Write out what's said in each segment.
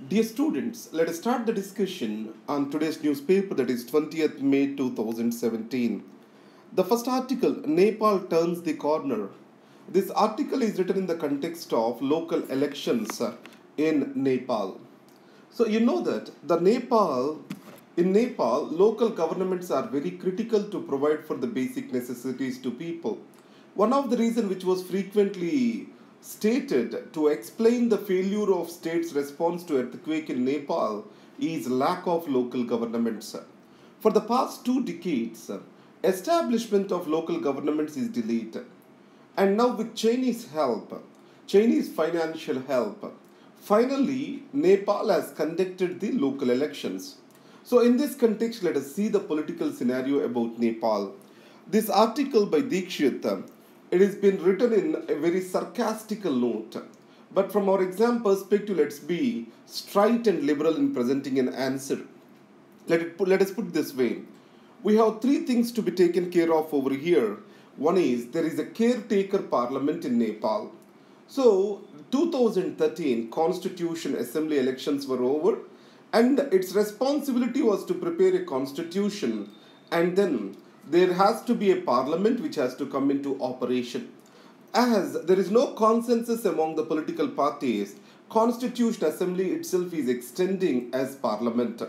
Dear students, let us start the discussion on today's newspaper, that is 20th May 2017. The first article, Nepal turns the corner. This article is written in the context of local elections in Nepal. So you know that in Nepal, local governments are very critical to provide for the basic necessities to people. One of the reasons which was frequently stated to explain the failure of state's response to earthquake in Nepal is lack of local governments. For the past 2 decades, establishment of local governments is delayed. And now with Chinese financial help, finally Nepal has conducted the local elections. So in this context, let us see the political scenario about Nepal. This article by Dikshit, it has been written in a very sarcastical note. But from our exam perspective, let's be straight and liberal in presenting an answer. Let us put it this way. We have 3 things to be taken care of over here. One is there is a caretaker parliament in Nepal. So 2013 Constitution Assembly elections were over, and its responsibility was to prepare a constitution, and then there has to be a parliament which has to come into operation. As there is no consensus among the political parties, Constitution Assembly itself is extending as parliament.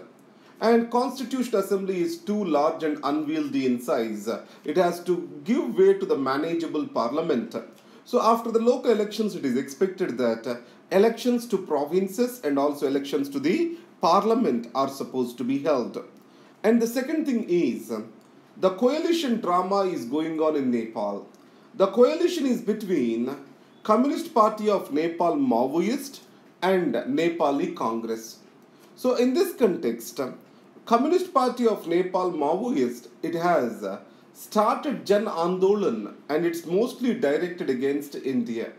And Constitution Assembly is too large and unwieldy in size. It has to give way to the manageable parliament. So after the local elections, it is expected that elections to provinces and also elections to the parliament are supposed to be held. And the second thing is, the coalition drama is going on in Nepal. The coalition is between Communist Party of Nepal Maoist and Nepali Congress. So in this context, Communist Party of Nepal Maoist, it has started Jan Andolan, and it's mostly directed against India.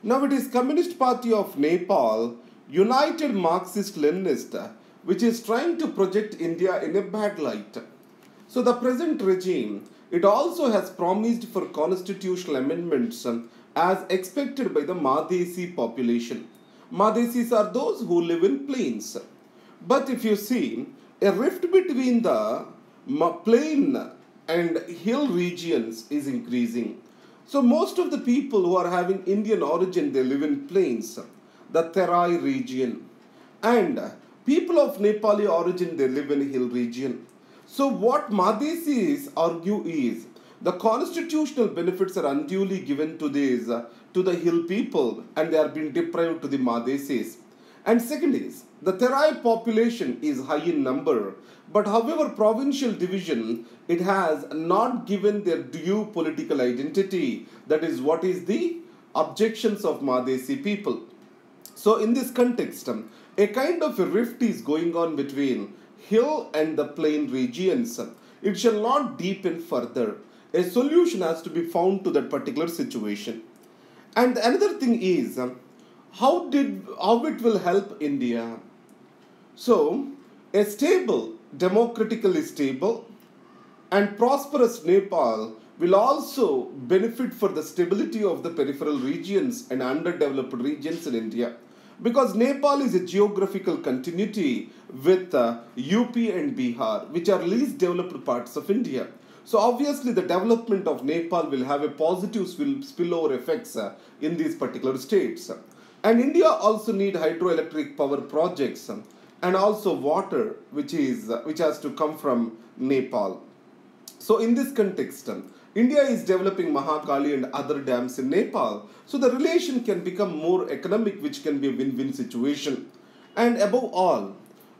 Now it is Communist Party of Nepal United Marxist Leninist, which is trying to project India in a bad light. So the present regime, it also has promised for constitutional amendments as expected by the Madhesi population. Madhesis are those who live in plains. But if you see, a rift between the plain and hill regions is increasing. So most of the people who are having Indian origin, they live in plains, the Terai region. And people of Nepali origin, they live in hill region. So what Madhesis argue is, the constitutional benefits are unduly given to the hill people, and they are being deprived to the Madhesis. And second is, the Terai population is high in number, but however provincial division, it has not given their due political identity. That is what is the objections of Madhesi people. So in this context, a kind of a rift is going on between hill and the plain regions. It shall not deepen further. A solution has to be found to that particular situation. And another thing is, how it will help India? So, a stable, democratically stable and prosperous Nepal will also benefit for the stability of the peripheral regions and underdeveloped regions in India. Because Nepal is a geographical continuity with UP and Bihar, which are least developed parts of India. So obviously the development of Nepal will have a positive spillover effects in these particular states. And India also need hydroelectric power projects and also water, which has to come from Nepal. So in this context, India is developing Mahakali and other dams in Nepal. So the relation can become more economic, which can be a win-win situation. And above all,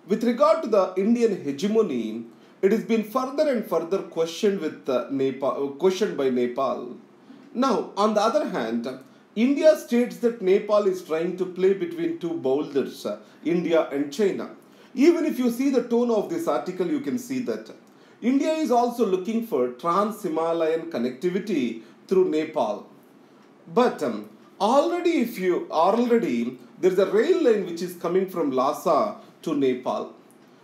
with regard to the Indian hegemony, it has been further and further questioned by Nepal. Now, on the other hand, India states that Nepal is trying to play between two boulders, India and China. Even if you see the tone of this article, you can see that India is also looking for trans-Himalayan connectivity through Nepal. But already there is a rail line which is coming from Lhasa to Nepal.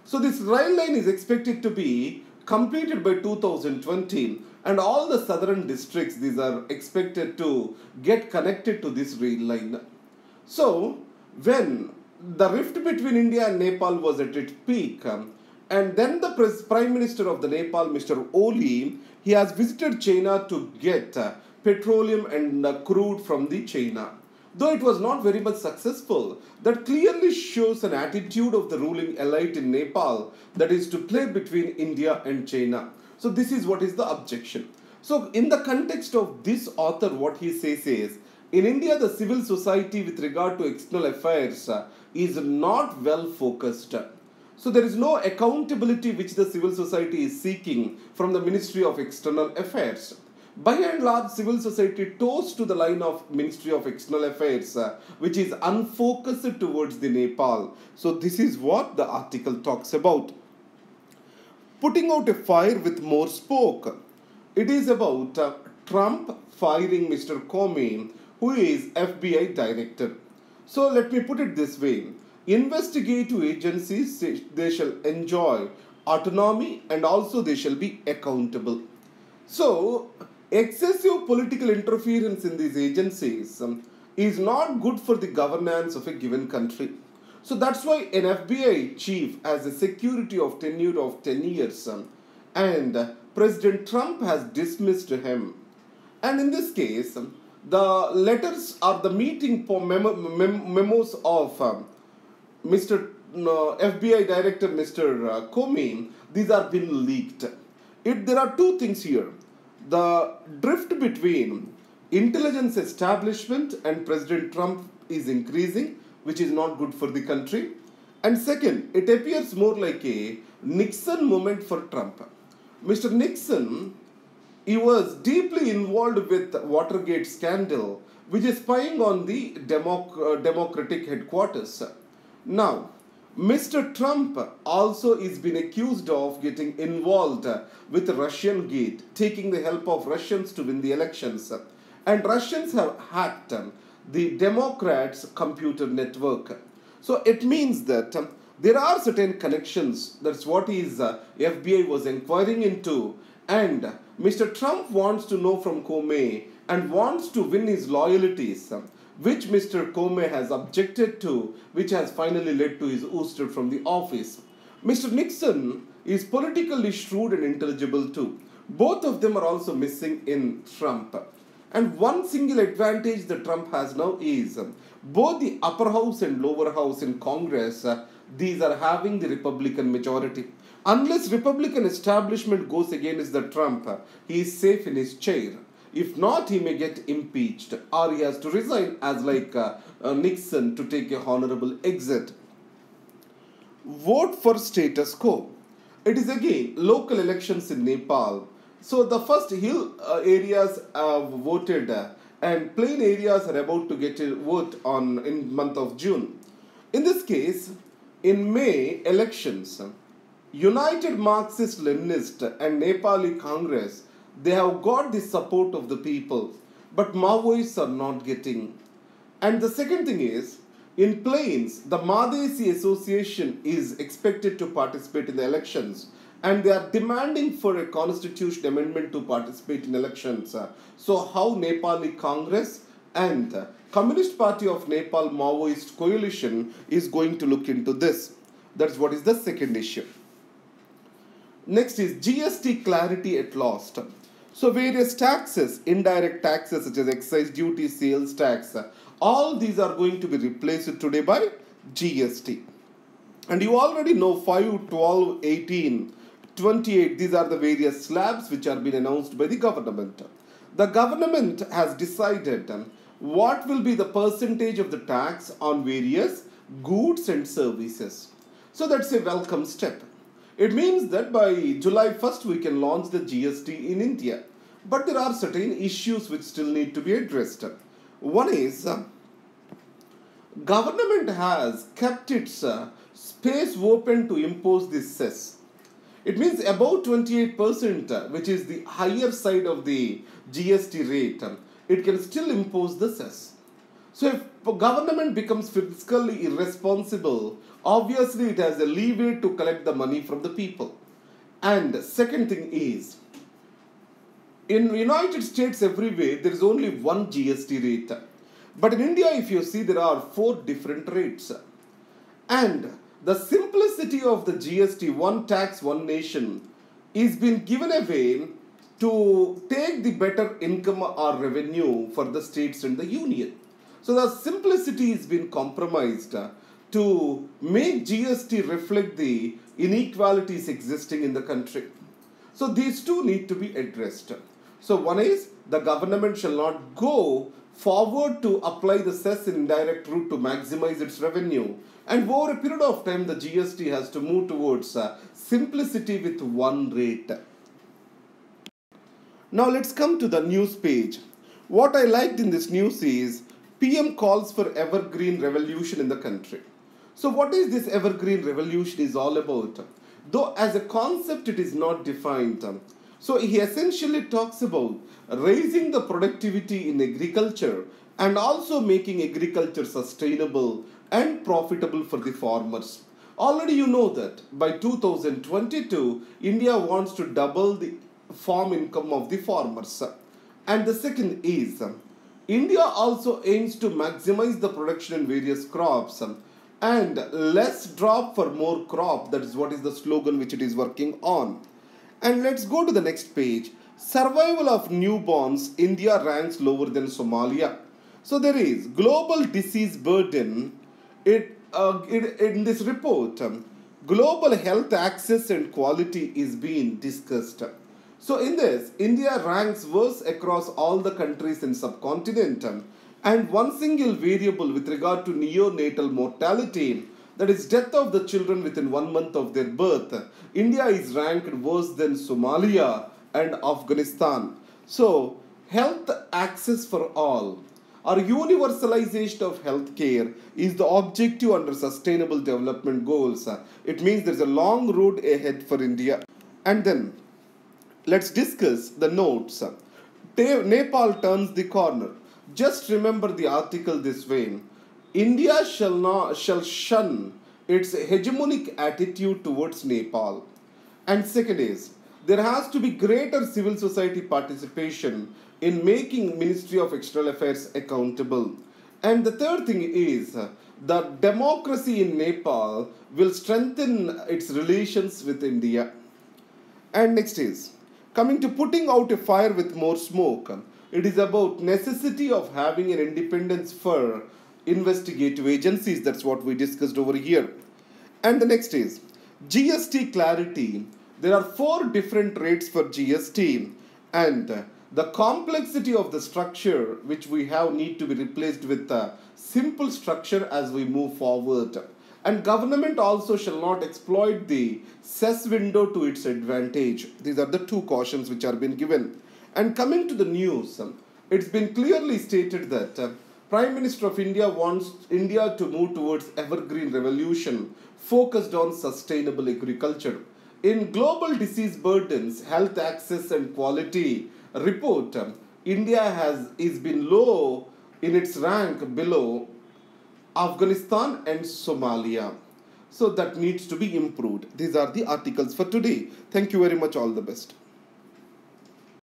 So this rail line is expected to be completed by 2020, and all the southern districts, these are expected to get connected to this rail line. So when the rift between India and Nepal was at its peak. And then the Prime Minister of the Nepal, Mr. Oli, he has visited China to get petroleum and crude from the China. Though it was not very much successful, that clearly shows an attitude of the ruling elite in Nepal, that is to play between India and China. So this is what is the objection. So in the context of this author, what he says is, in India, the civil society with regard to external affairs is not well focused. So there is no accountability which the civil society is seeking from the Ministry of External Affairs. By and large, civil society toes to the line of Ministry of External Affairs, which is unfocused towards the Nepal. So this is what the article talks about. Putting out a fire with more smoke. It is about Trump firing Mr. Comey, who is FBI director. So let me put it this way. Investigative agencies, they shall enjoy autonomy and also they shall be accountable. So, excessive political interference in these agencies is not good for the governance of a given country. So that's why an FBI chief has a security of tenure of 10 years and President Trump has dismissed him. And in this case, the letters or the meeting memos of Mr. FBI Director Mr. Comey, these are been leaked. There are two things here. The drift between intelligence establishment and President Trump is increasing, which is not good for the country. And second, it appears more like a Nixon moment for Trump. Mr. Nixon, he was deeply involved with Watergate scandal, which is spying on the Democratic headquarters. Now, Mr. Trump also is been accused of getting involved with Russian Gate, taking the help of Russians to win the elections. And Russians have hacked the Democrats' computer network. So it means that there are certain connections. That's what his FBI was inquiring into. And Mr. Trump wants to know from Comey and wants to win his loyalties, which Mr. Comey has objected to, which has finally led to his ouster from the office. Mr. Nixon is politically shrewd and intelligible too. Both of them are also missing in Trump. And one single advantage that Trump has now is both the upper house and lower house in Congress, these are having the Republican majority. Unless Republican establishment goes against the Trump, he is safe in his chair. If not, he may get impeached or he has to resign as like Nixon to take a honorable exit. Vote for status quo. It is again local elections in Nepal. So the first hill areas voted and plain areas are about to get a vote on in month of June. In this case, in May elections, United Marxist-Leninist and Nepali Congress, they have got the support of the people, but Maoists are not getting. And the second thing is, in Plains, the Madhesi Association is expected to participate in the elections and they are demanding for a constitution amendment to participate in elections. So how Nepali Congress and Communist Party of Nepal Maoist coalition is going to look into this? That's what is the second issue. Next is GST clarity at last. So various taxes, indirect taxes such as excise duty, sales tax, all these are going to be replaced today by GST. And you already know 5, 12, 18, 28, these are the various slabs which are being announced by the government. The government has decided what will be the percentage of the tax on various goods and services. So that's a welcome step. It means that by July 1st we can launch the GST in India. But there are certain issues which still need to be addressed. One is, government has kept its space open to impose this cess. It means about 28%, which is the higher side of the GST rate, it can still impose the cess. So if government becomes fiscally irresponsible, obviously it has a leeway to collect the money from the people. And second thing is, in United States everywhere there is only one GST rate. But in India, if you see, there are 4 different rates. And the simplicity of the GST, one tax, one nation, is being given away to take the better income or revenue for the states and the union. So the simplicity is being compromised to make GST reflect the inequalities existing in the country. So these two need to be addressed. So one is the government shall not go forward to apply the cess in indirect route to maximize its revenue. And over a period of time, the GST has to move towards simplicity with one rate. Now let's come to the news page. What I liked in this news is PM calls for evergreen revolution in the country. So what is this evergreen revolution is all about? Though as a concept it is not defined. So he essentially talks about raising the productivity in agriculture and also making agriculture sustainable and profitable for the farmers. Already you know that by 2022, India wants to double the farm income of the farmers. And the second is, India also aims to maximize the production in various crops and less drop for more crop. That is what is the slogan which it is working on. And let's go to the next page. Survival of newborns, India ranks lower than Somalia. So there is global disease burden. In this report, global health access and quality is being discussed. So in this, India ranks worse across all the countries in subcontinent. And one single variable with regard to neonatal mortality, that is death of the children within 1 month of their birth, India is ranked worse than Somalia and Afghanistan. So health access for all or universalization of healthcare is the objective under sustainable development goals. It means there's a long road ahead for India. And then let's discuss the notes. Nepal turns the corner. Just remember the article this way. India shall shun its hegemonic attitude towards Nepal. And second is, there has to be greater civil society participation in making Ministry of External Affairs accountable. And the third thing is, the democracy in Nepal will strengthen its relations with India. And next is, coming to putting out a fire with more smoke. It is about necessity of having an independence for investigative agencies. That's what we discussed over here. And the next is GST clarity. There are 4 different rates for GST, and the complexity of the structure which we have need to be replaced with a simple structure as we move forward. And government also shall not exploit the cess window to its advantage. These are the 2 cautions which are being given. And coming to the news, it's been clearly stated that Prime Minister of India wants India to move towards evergreen revolution focused on sustainable agriculture. In global disease burdens, health access and quality report, India is been low in its rank below Afghanistan and Somalia. So that needs to be improved. These are the articles for today. Thank you very much. All the best.